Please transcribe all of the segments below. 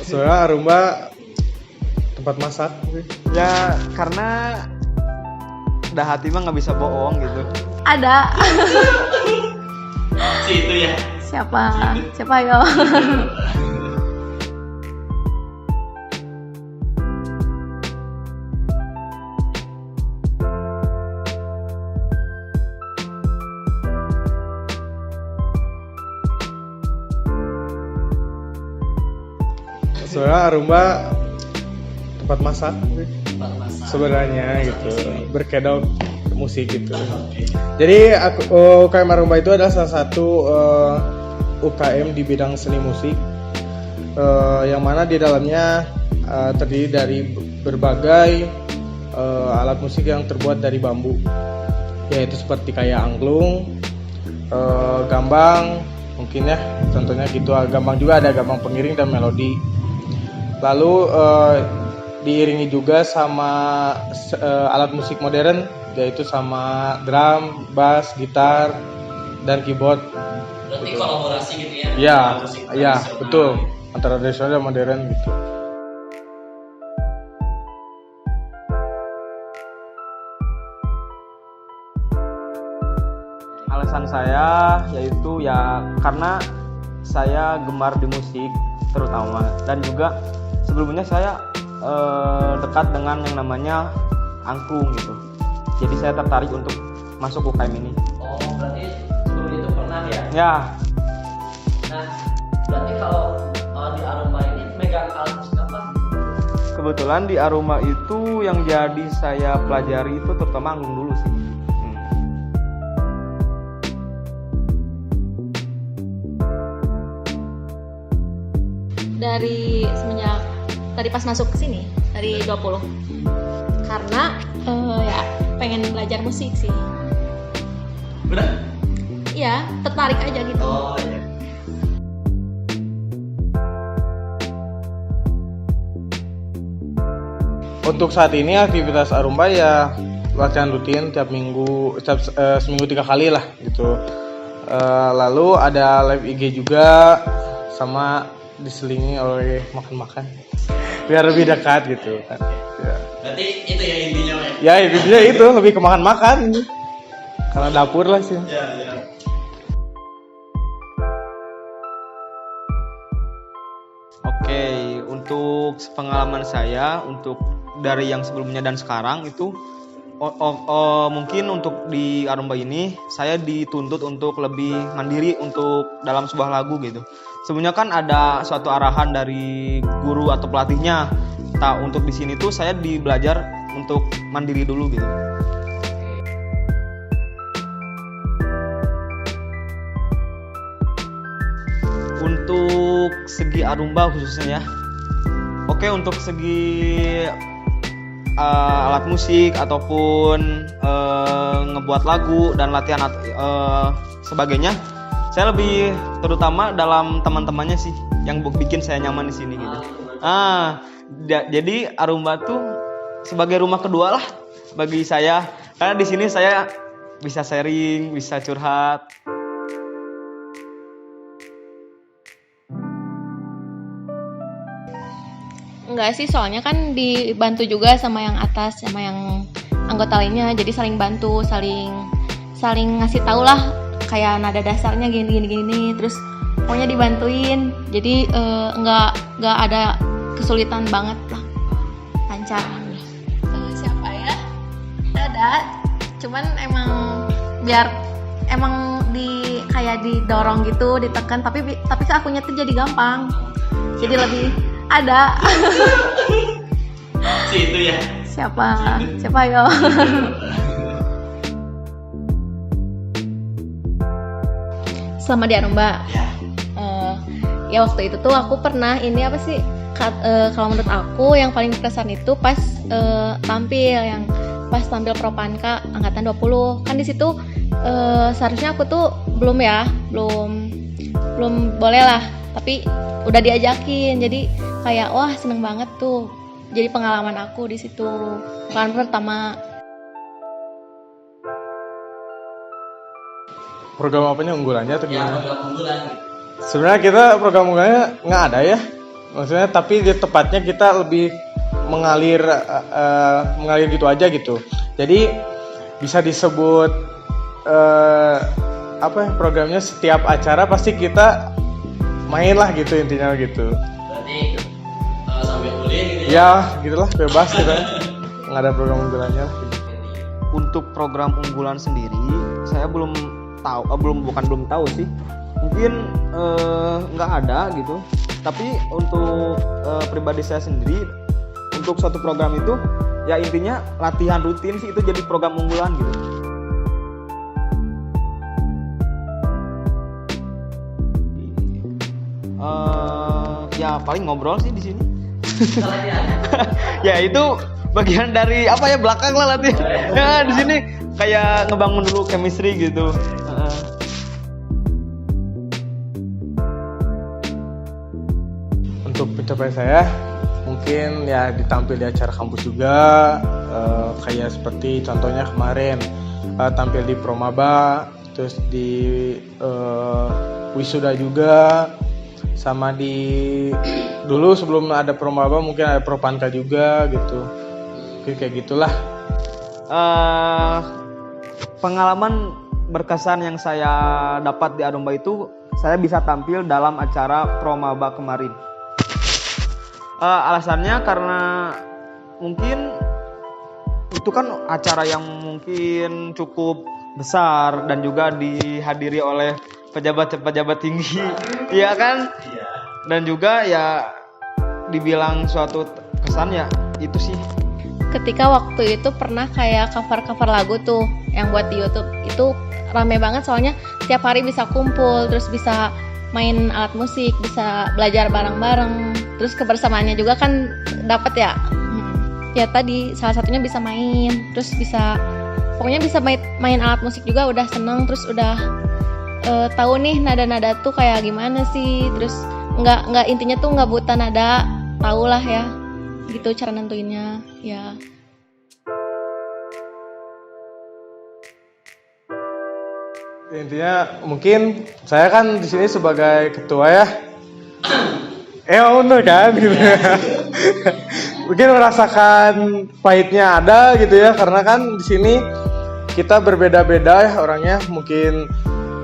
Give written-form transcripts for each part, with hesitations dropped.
Soalnya Arumba tempat masak. Ya karena udah hati mah nggak bisa bohong gitu. Ada. Si itu ya. Siapa yo? Soalnya Arumba tempat masak sebenarnya gitu, berkedok musik gitu. Jadi UKM Arumba itu adalah salah satu UKM di bidang seni musik, yang mana di dalamnya terdiri dari berbagai alat musik yang terbuat dari bambu, yaitu seperti kayak angklung, gambang, mungkin ya contohnya gitu. Gambang juga ada gambang pengiring dan melodi. Lalu diiringi juga sama alat musik modern, yaitu sama drum, bass, gitar, dan keyboard. Berarti kolaborasi gitu ya? Ya, Musik ya tradisional. betul, antara tradisional dan modern gitu. Alasan saya yaitu ya karena saya gemar di musik terutama, dan juga sebelumnya saya dekat dengan yang namanya angklung gitu. Jadi saya tertarik untuk masuk UKM ini. Oh, berarti sebelum itu pernah ya? Ya, Nah, berarti kalau di Arumba ini megang alat musik apa? kebetulan di Arumba itu yang jadi saya pelajari itu terutama angklung dulu sih. Dari semenjak tadi pas masuk ke sini dari 20. Karena ya pengen belajar musik sih. Udah? Iya, tertarik aja gitu. Oh iya. Untuk saat ini aktivitas Arumba ya latihan rutin tiap minggu, seminggu 3 kali lah gitu. Lalu ada live IG juga, sama diselingi oleh makan-makan biar lebih dekat gitu kan. Ya. Berarti itu ya intinya ya? Ya intinya itu lebih ke makan-makan karena dapur lah sih. Ya, ya. Oke, untuk pengalaman saya untuk dari yang sebelumnya dan sekarang itu mungkin untuk di Arumba ini saya dituntut untuk lebih mandiri untuk dalam sebuah lagu gitu. Sebenarnya kan ada suatu arahan dari guru atau pelatihnya. Untuk di sini tuh saya belajar untuk mandiri dulu gitu. Untuk segi Arumba khususnya ya. Oke, untuk segi alat musik ataupun ngebuat lagu dan latihan sebagainya, saya lebih terutama dalam teman-temannya sih yang bikin saya nyaman di sini gitu. Jadi Arumba tuh sebagai rumah kedua lah bagi saya, karena di sini saya bisa sharing, bisa curhat. Enggak sih, soalnya kan dibantu juga sama yang atas, sama yang anggota lainnya. Jadi saling bantu, saling ngasih tahu lah kayak nada dasarnya gini. Terus pokoknya dibantuin. Jadi enggak ada kesulitan banget lah. Lancar. Siapa ya? Ada. Cuman emang biar kayak didorong gitu, ditekan, tapi ke akunya tuh jadi gampang. Jadi lebih ada. Si itu ya? Siapa yo? Selama di Arumba, ya waktu itu tuh aku pernah ini apa sih? Kalau menurut aku yang paling berkesan itu pas tampil Propanka angkatan 20. Kan di situ seharusnya aku tuh belum boleh lah, tapi udah diajakin. Jadi kayak wah seneng banget tuh. Jadi pengalaman aku di situ, pengalaman pertama. Program apanya unggulannya atau Ya, gimana? program unggulan. Sebenarnya kita program unggulannya nggak ada ya. Maksudnya tapi tepatnya kita lebih mengalir gitu aja gitu. Jadi bisa disebut programnya setiap acara pasti kita main lah gitu intinya gitu. Berarti sambil kuliah gitu ya? Ya gitulah bebas kita nggak ada program unggulannya. Untuk program unggulan sendiri saya belum tahu, belum tahu sih, mungkin nggak ada gitu. Tapi untuk pribadi saya sendiri, untuk suatu program itu ya intinya latihan rutin sih, itu jadi program unggulan gitu. Ya paling ngobrol sih di sini. Ya itu bagian dari apa ya, belakang lah latihan. Ya di sini kayak ngebangun dulu chemistry gitu. Untuk pencapaian saya mungkin ya ditampil di acara kampus juga, kayak seperti contohnya kemarin tampil di Promaba, terus di wisuda juga, sama di dulu sebelum ada Promaba mungkin ada Propanka juga gitu. Oke, kayak gitulah. Pengalaman berkesan yang saya dapat di Arumba itu, saya bisa tampil dalam acara Promaba kemarin. Alasannya karena mungkin itu kan acara yang mungkin cukup besar dan juga dihadiri oleh pejabat-pejabat tinggi, iya kan? Dan juga ya dibilang suatu kesan ya itu sih. Ketika waktu itu pernah kayak cover lagu tuh yang buat di YouTube, itu rame banget soalnya tiap hari bisa kumpul, terus bisa main alat musik, bisa belajar bareng-bareng, terus kebersamaannya juga kan dapat ya. Ya tadi salah satunya bisa main, terus bisa pokoknya bisa main alat musik juga udah seneng, terus udah tahu nih nada-nada tuh kayak gimana sih, terus nggak intinya tuh nggak buta nada, tau lah ya gitu cara nentuinnya ya. Intinya mungkin saya kan di sini sebagai ketua ya, owner kan gitu. Mungkin merasakan pahitnya ada gitu ya, karena kan di sini kita berbeda-beda ya orangnya, mungkin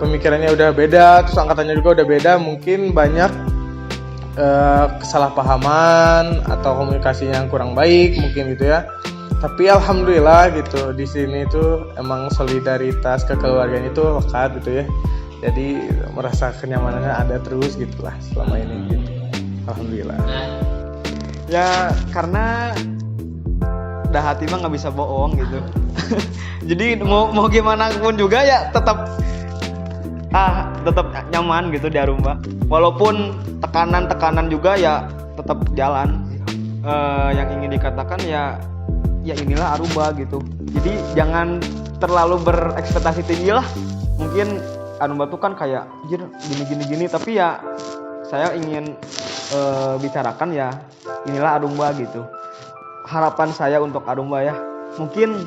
pemikirannya udah beda, terus angkatannya juga udah beda, mungkin banyak kesalahpahaman atau komunikasinya yang kurang baik mungkin gitu ya. Tapi alhamdulillah gitu di sini tuh emang solidaritas kekeluargaan itu lekat gitu ya. Jadi merasa kenyamanannya ada terus gitulah selama ini gitu. Alhamdulillah. Ya karena dah hati mah nggak bisa bohong gitu. Jadi mau gimana pun juga ya tetap nyaman gitu di Arumba. Walaupun tekanan juga ya tetap jalan. Yang ingin dikatakan ya inilah Arumba gitu. Jadi jangan terlalu berekspektasi tinggi lah. Mungkin Arumba tuh kan kayak gini, tapi ya saya ingin bicarakan ya inilah Arumba gitu. Harapan saya untuk Arumba ya, mungkin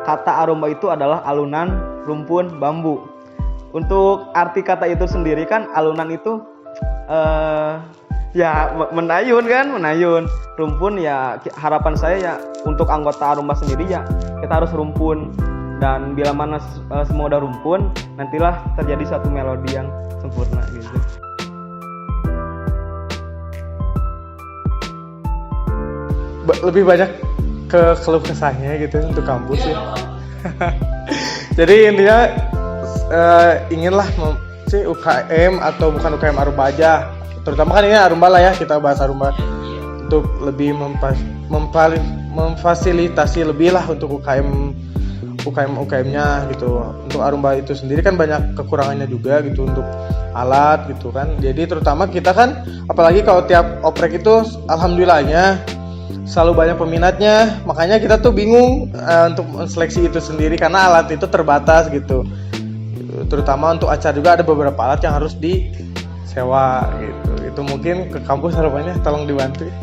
kata Arumba itu adalah alunan rumpun bambu. Untuk arti kata itu sendiri kan alunan itu ya menayun kan, rumpun ya. Harapan saya ya untuk anggota Arumba sendiri ya kita harus rumpun, dan bila mana semua udah rumpun, nantilah terjadi satu melodi yang sempurna gitu. Lebih banyak ke keluh kesahnya gitu untuk kampus ya. Jadi intinya inginlah si UKM atau bukan UKM Arumba aja, terutama kan ini Arumba lah ya, kita bahas Arumba, untuk lebih memfasilitasi lebih lah untuk UKM-nya gitu. Untuk Arumba itu sendiri kan banyak kekurangannya juga gitu untuk alat gitu kan. Jadi terutama kita kan apalagi kalau tiap oprek itu alhamdulillahnya selalu banyak peminatnya, makanya kita tuh bingung untuk seleksi itu sendiri karena alat itu terbatas gitu. Terutama untuk acara juga ada beberapa alat yang harus disewa gitu. Itu mungkin ke kampus harapannya tolong dibantu ya.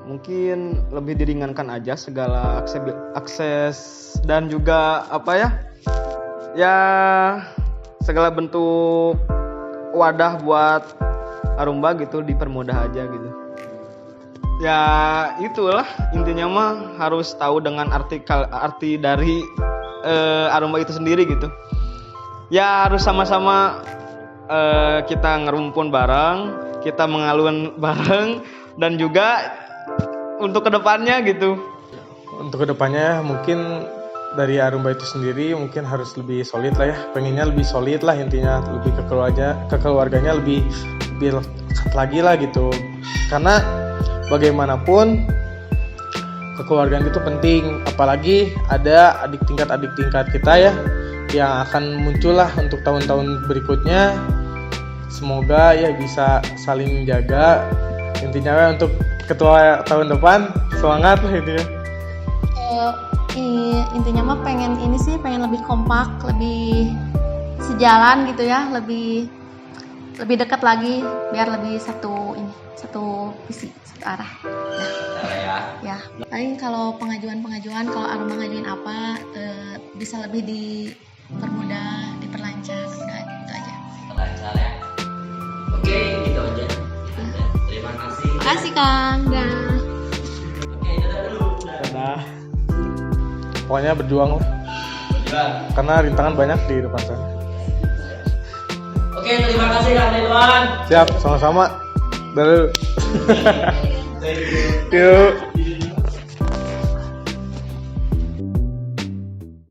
Mungkin lebih diringankan aja segala akses dan juga segala bentuk wadah buat Arumba gitu dipermudah aja gitu. Ya itulah intinya mah harus tahu dengan arti dari Arumba itu sendiri gitu. Ya harus sama-sama kita ngerumpun bareng, kita mengalun bareng, dan juga untuk kedepannya gitu. Untuk kedepannya mungkin dari Arumba itu sendiri mungkin harus lebih solid lah ya, pengennya lebih solid lah intinya, lebih ke keluarganya lebih lekat lagi lah gitu, karena bagaimanapun kekeluargaan itu penting, apalagi ada adik tingkat kita ya yang akan muncul lah untuk tahun-tahun berikutnya. Semoga ya bisa saling menjaga, intinya untuk ketua tahun depan semangat lah intinya. Intinya mah pengen lebih kompak, lebih sejalan gitu ya, lebih dekat lagi biar lebih satu visi, satu arah. Ya. Paling kalau pengajuan kalau Arumba ngajuin apa bisa lebih dipermudah, diperlancar, udah gitu aja. Lancar ya. Oke, gitu aja. Terima kasih. Makasih Kang. Dah. Oke, dadah dulu. Nah, pokoknya berjuang lah, karena rintangan banyak di depan sana. Oke, terima kasih Kang Ridwan. Siap, sama-sama. Dadah. Thank you. Yuk.